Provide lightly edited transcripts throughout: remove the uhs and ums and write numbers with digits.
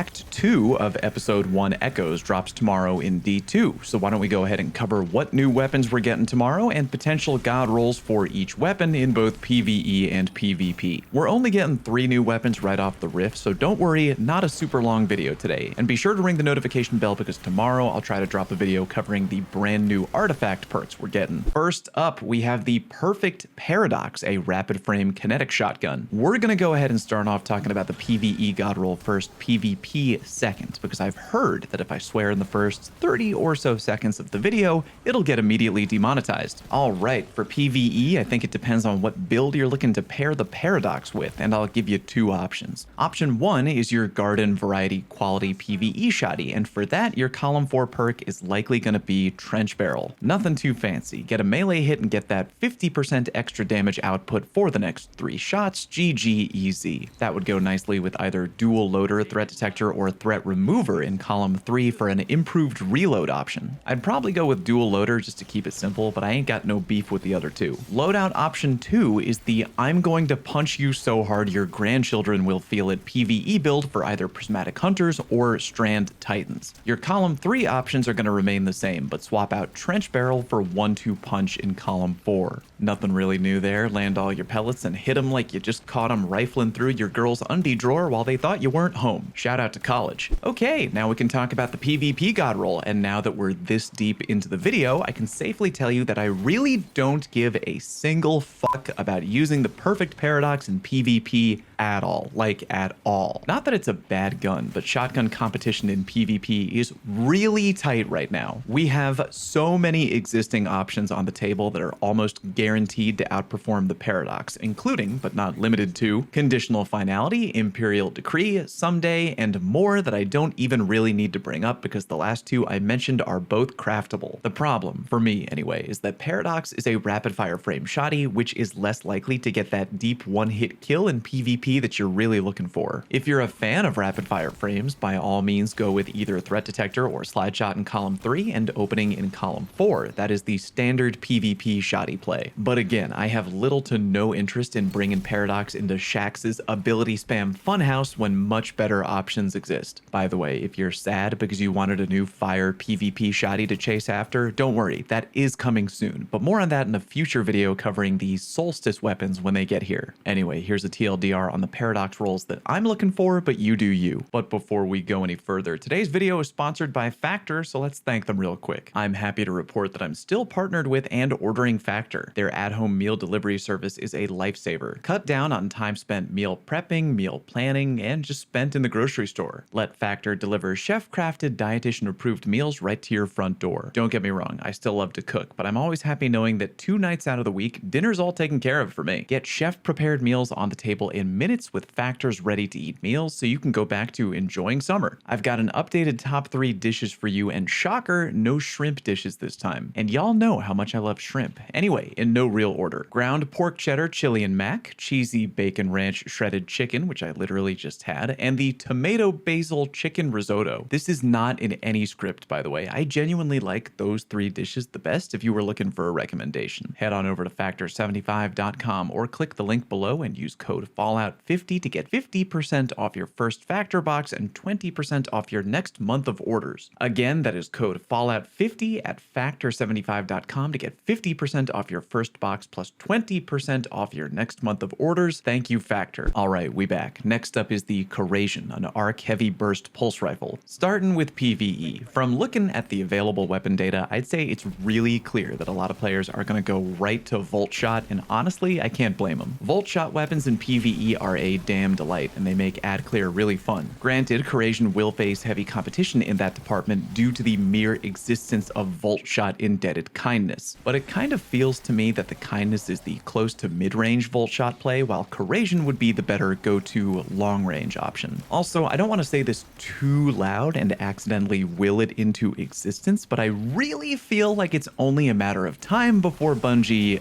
Act 2 of Episode 1 Echoes drops tomorrow in D2, so why don't we go ahead and cover what new weapons we're getting tomorrow and potential god rolls for each weapon in both PvE and PvP. We're only getting 3 new weapons right off the riff, so don't worry, not a super long video today. And be sure to ring the notification bell because tomorrow I'll try to drop a video covering the brand new artifact perks we're getting. First up, we have the Perfect Paradox, a rapid frame kinetic shotgun. We're gonna go ahead and start off talking about the PvE god roll first, PvP second, because I've heard that if I swear in the first 30 or so seconds of the video, it'll get immediately demonetized. All right, for PvE, I think it depends on what build you're looking to pair the Paradox with, and I'll give you 2 options. Option 1 is your garden variety quality PvE shoddy, and for that, your column 4 perk is likely gonna be Trench Barrel. Nothing too fancy. Get a melee hit and get that 50% extra damage output for the next 3 shots, GG easy. That would go nicely with either dual loader threat detector or threat remover in column 3 for an improved reload option. I'd probably go with dual loader just to keep it simple, but I ain't got no beef with the other 2. Loadout option 2 is the I'm going to punch you so hard your grandchildren will feel it PvE build for either Prismatic Hunters or Strand Titans. Your column 3 options are going to remain the same, but swap out Trench Barrel for 1-2 punch in column 4. Nothing really new there. Land all your pellets and hit them like you just caught them rifling through your girl's undie drawer while they thought you weren't home. Shout out to college. Okay, now we can talk about the PvP god roll, and now that we're this deep into the video, I can safely tell you that I really don't give a single fuck about using the Perfect Paradox in PvP at all. Like, at all. Not that it's a bad gun, but shotgun competition in PvP is really tight right now. We have so many existing options on the table that are almost guaranteed to outperform the Paradox, including, but not limited to, Conditional Finality, Imperial Decree, Someday, and more that I don't even really need to bring up because the last 2 I mentioned are both craftable. The problem, for me anyway, is that Paradox is a rapid fire frame shoddy, which is less likely to get that deep one-hit kill in PvP that you're really looking for. If you're a fan of rapid fire frames, by all means go with either Threat Detector or Slide Shot in column 3 and Opening in column 4. That is the standard PvP shoddy play. But again, I have little to no interest in bringing Paradox into Shax's ability spam funhouse when much better options exist. By the way, if you're sad because you wanted a new fire PvP shoddy to chase after, don't worry, that is coming soon, but more on that in a future video covering the Solstice weapons when they get here. Anyway, here's a TLDR on the Paradox rolls that I'm looking for, but you do you. But before we go any further, today's video is sponsored by Factor, so let's thank them real quick. I'm happy to report that I'm still partnered with and ordering Factor. Their at-home meal delivery service is a lifesaver. Cut down on time spent meal prepping, meal planning, and just spent in the grocery store. Let Factor deliver chef-crafted, dietitian-approved meals right to your front door. Don't get me wrong, I still love to cook, but I'm always happy knowing that 2 nights out of the week, dinner's all taken care of for me. Get chef-prepared meals on the table in minutes with Factor's ready-to-eat meals so you can go back to enjoying summer. I've got an updated top 3 dishes for you, and shocker, no shrimp dishes this time. And y'all know how much I love shrimp. Anyway, in no real order. Ground pork cheddar chili and mac, cheesy bacon ranch shredded chicken, which I literally just had, and the tomato basil chicken risotto. This is not in any script, by the way. I genuinely like those 3 dishes the best if you were looking for a recommendation. Head on over to factor75.com or click the link below and use code Fallout50 to get 50% off your first Factor box and 20% off your next month of orders. Again, that is code Fallout50 at factor75.com to get 50% off your first box plus 20% off your next month of orders. Thank you, Factor. All right, we back. Next up is the Corrasion, an arc heavy burst pulse rifle. Starting with PvE. From looking at the available weapon data, I'd say it's really clear that a lot of players are going to go right to Volt Shot, and honestly, I can't blame them. Volt Shot weapons in PvE are a damn delight, and they make ad clear really fun. Granted, Corrasion will face heavy competition in that department due to the mere existence of Volt Shot indebted kindness, but it kind of feels to me that the kindness is the close to mid-range Volt Shot play, while Corrasion would be the better go-to long-range option. Also, I don't want to say this too loud and accidentally will it into existence, but I really feel like it's only a matter of time before Bungie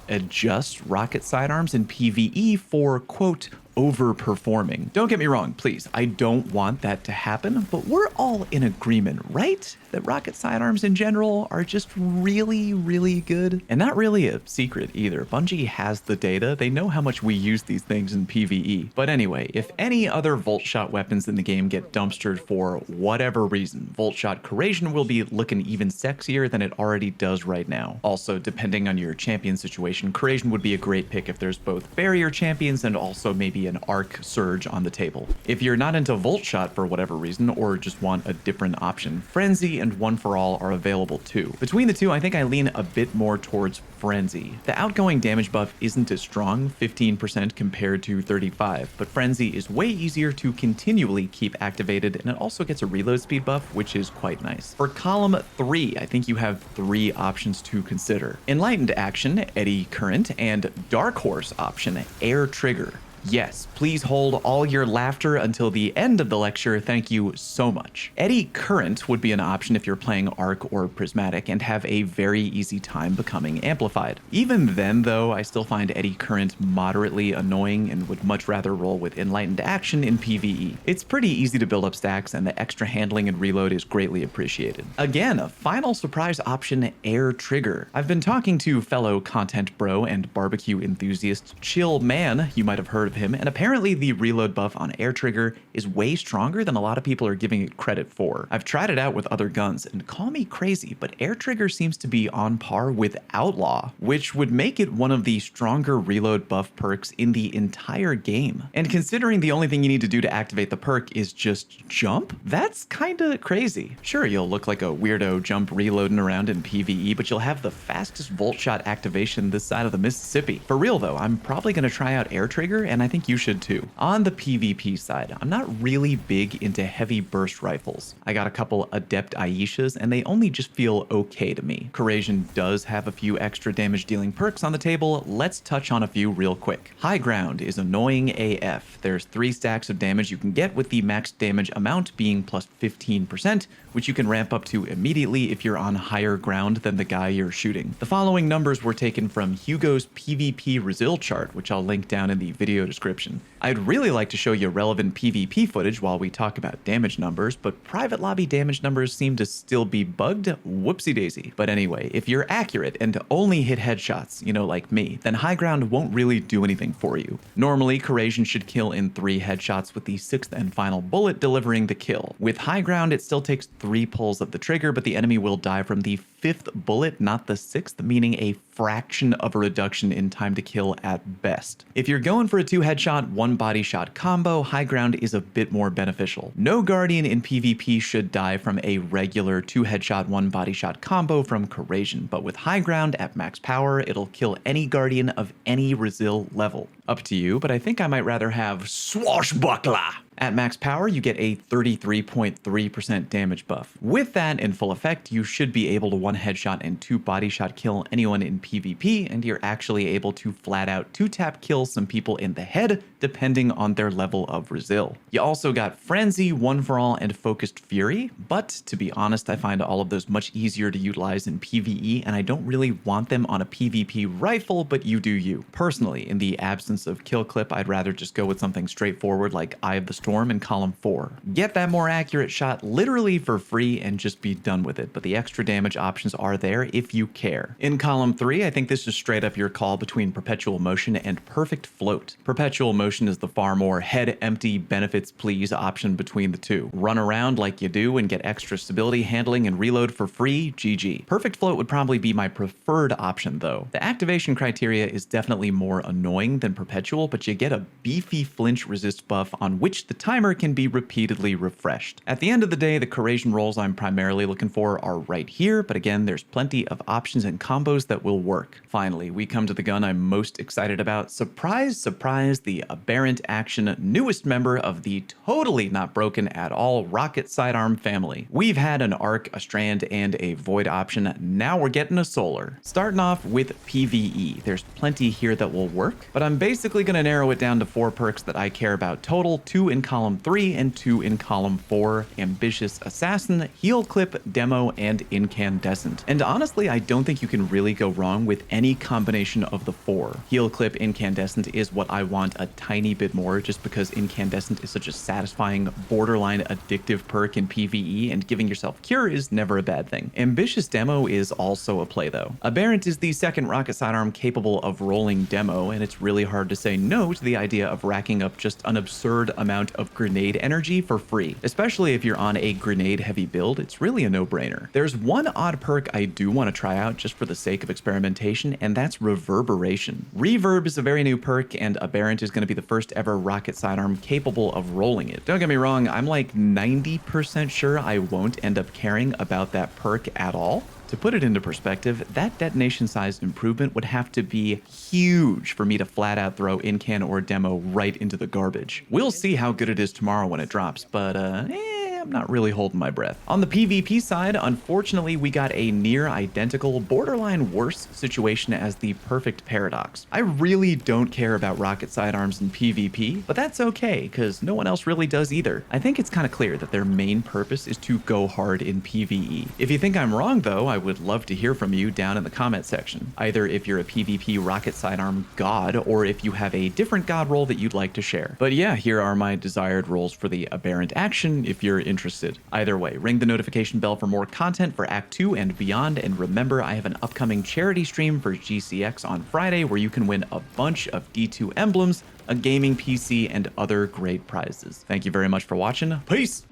adjust rocket sidearms in PvE for, quote, overperforming. Don't get me wrong, please. I don't want that to happen, but we're all in agreement, right? That rocket sidearms in general are just really, really good. And not really a secret either. Bungie has the data. They know how much we use these things in PvE. But anyway, if any other Volt Shot weapons in the game get dumpstered for whatever reason, Volt Shot Corrasion will be looking even sexier than it already does right now. Also, depending on your champion situation, Corrasion would be a great pick if there's both barrier champions and also maybe an arc surge on the table. If you're not into Volt Shot for whatever reason, or just want a different option, Frenzy and One for All are available too. Between the two, I think I lean a bit more towards Frenzy. The outgoing damage buff isn't as strong, 15% compared to 35, but Frenzy is way easier to continually keep activated, and it also gets a reload speed buff, which is quite nice. For column 3, I think you have 3 options to consider. Enlightened Action, Eddy Current, and Dark Horse option, Air Trigger. Yes, please hold all your laughter until the end of the lecture. Thank you so much. Eddy Current would be an option if you're playing Arc or Prismatic and have a very easy time becoming amplified. Even then, though, I still find Eddy Current moderately annoying and would much rather roll with Enlightened Action in PvE. It's pretty easy to build up stacks, and the extra handling and reload is greatly appreciated. Again, a final surprise option, Air Trigger. I've been talking to fellow content bro and barbecue enthusiast Chill Man, you might have heard of him, and apparently the reload buff on Air Trigger is way stronger than a lot of people are giving it credit for. I've tried it out with other guns, and call me crazy, but Air Trigger seems to be on par with Outlaw, which would make it one of the stronger reload buff perks in the entire game. And considering the only thing you need to do to activate the perk is just jump, that's kinda crazy. Sure, you'll look like a weirdo jump reloading around in PvE, but you'll have the fastest Volt Shot activation this side of the Mississippi. For real though, I'm probably gonna try out Air Trigger, and I think you should too. On the PvP side, I'm not really big into heavy burst rifles. I got a couple Adept Aishas, and they only just feel okay to me. Corrasion does have a few extra damage dealing perks on the table. Let's touch on a few real quick. High Ground is annoying AF. There's 3 stacks of damage you can get, with the max damage amount being plus 15%, which you can ramp up to immediately if you're on higher ground than the guy you're shooting. The following numbers were taken from Hugo's PvP Resil chart, which I'll link down in the video description. I'd really like to show you relevant PvP footage while we talk about damage numbers, but private lobby damage numbers seem to still be bugged. Whoopsie daisy. But anyway, if you're accurate and only hit headshots, you know, like me, then High Ground won't really do anything for you. Normally, Corrasion should kill in 3 headshots, with the 6th and final bullet delivering the kill. With High Ground, it still takes 3 pulls of the trigger, but the enemy will die from the 5th bullet, not the 6th, meaning a fraction of a reduction in time to kill at best. If you're going for a 2 headshot, 1 body shot combo, High Ground is a bit more beneficial. No Guardian in PvP should die from a regular 2 headshot, 1 body shot combo from Corrasion, but with High Ground at max power, it'll kill any Guardian of any Resil level. Up to you, but I think I might rather have Swashbuckler. At max power, you get a 33.3% damage buff. With that in full effect, you should be able to 1 headshot and 2 body shot kill anyone in PvP, and you're actually able to flat out 2-tap kill some people in the head, depending on their level of Resil. You also got Frenzy, One for All, and Focused Fury, but to be honest, I find all of those much easier to utilize in PvE, and I don't really want them on a PvP rifle, but you do you. Personally, in the absence of kill clip, I'd rather just go with something straightforward like Eye of the Storm in column 4. Get that more accurate shot literally for free and just be done with it, but the extra damage options are there if you care. In column 3, I think this is straight up your call between Perpetual Motion and Perfect Float. Perpetual Motion is the far more head empty benefits please option between the two. Run around like you do and get extra stability, handling, and reload for free, GG. Perfect Float would probably be my preferred option though. The activation criteria is definitely more annoying than Perpetual, but you get a beefy flinch resist buff on which the timer can be repeatedly refreshed. At the end of the day, the Corrasion rolls I'm primarily looking for are right here, but again, there's plenty of options and combos that will work. Finally, we come to the gun I'm most excited about. Surprise, surprise, the Aberrant Action newest member of the totally not broken at all rocket sidearm family. We've had an Arc, a Strand, and a Void option. Now we're getting a Solar. Starting off with PvE. There's plenty here that will work, but I'm basically going to narrow it down to 4 perks that I care about total, 2 in column 3 and 2 in column 4, Ambitious Assassin, Heel Clip, Demo, and Incandescent. And honestly, I don't think you can really go wrong with any combination of the 4. Heel Clip Incandescent is what I want a tiny bit more, just because Incandescent is such a satisfying, borderline addictive perk in PvE, and giving yourself Cure is never a bad thing. Ambitious Demo is also a play though. Aberrant is the second rocket sidearm capable of rolling Demo, and it's really hard to say no to the idea of racking up just an absurd amount of grenade energy for free. Especially if you're on a grenade heavy build, it's really a no-brainer. There's one odd perk I do want to try out just for the sake of experimentation, and that's Reverberation. Reverb is a very new perk, and Aberrant is going to be the first ever rocket sidearm capable of rolling it. Don't get me wrong, I'm like 90% sure I won't end up caring about that perk at all. To put it into perspective, that detonation size improvement would have to be huge for me to flat out throw Incan or Demo right into the garbage. We'll see how good it is tomorrow when it drops, but I'm not really holding my breath. On the PvP side, unfortunately, we got a near identical, borderline worse situation as the Perfect Paradox. I really don't care about rocket sidearms in PvP, but that's okay, because no one else really does either. I think it's kind of clear that their main purpose is to go hard in PvE. If you think I'm wrong though, I would love to hear from you down in the comment section. Either if you're a PvP rocket sidearm god, or if you have a different god roll that you'd like to share. But yeah, here are my desired rolls for the Aberrant Action if you're interested. Either way, ring the notification bell for more content for Act 2 and beyond, and remember I have an upcoming charity stream for GCX on Friday where you can win a bunch of D2 emblems, a gaming PC, and other great prizes. Thank you very much for watching. Peace!